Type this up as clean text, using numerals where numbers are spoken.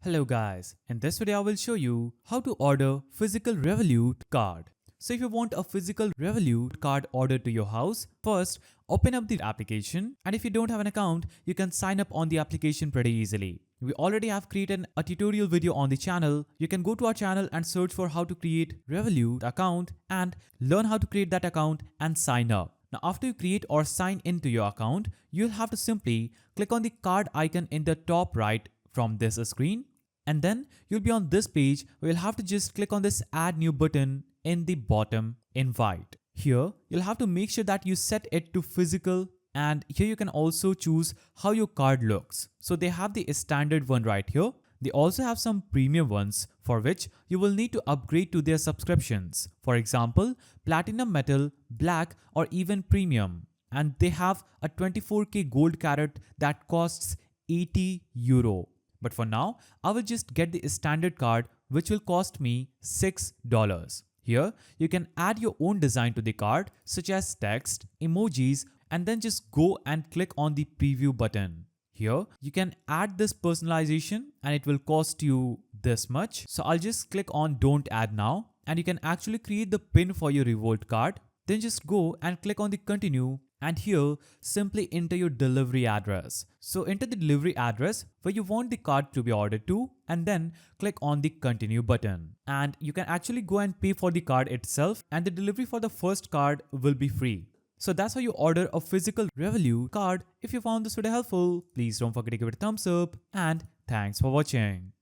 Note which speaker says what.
Speaker 1: Hello guys, in this video I will show you how to order physical Revolut card. So if you want a physical Revolut card ordered to your house, first open up the application, and if you don't have an account, you can sign up on the application pretty easily. We already have created a tutorial video on the channel. You can go to our channel and search for how to create Revolut account and learn how to create that account and sign up. Now after you create or sign into your account, you'll have to simply click on the card icon in the top right from this screen. And then you'll be on this page where you'll have to just click on this add new button in the bottom in white. Here, you'll have to make sure that you set it to physical, and here you can also choose how your card looks. So they have the standard one right here. They also have some premium ones for which you will need to upgrade to their subscriptions. For example, Platinum Metal, Black or even Premium. And they have a 24K gold carat that costs €80. But for now, I will just get the standard card which will cost me $6. Here, you can add your own design to the card such as text, emojis, and then just go and click on the preview button. Here, you can add this personalization and it will cost you this much. So I'll just click on don't add now, and you can actually create the pin for your Revolt card. Then just go and click on the continue, and here simply enter your delivery address. So enter the delivery address where you want the card to be ordered to, and then click on the continue button. And you can actually go and pay for the card itself, and the delivery for the first card will be free. So that's how you order a physical Revolut card. If you found this video helpful, please don't forget to give it a thumbs up, and thanks for watching.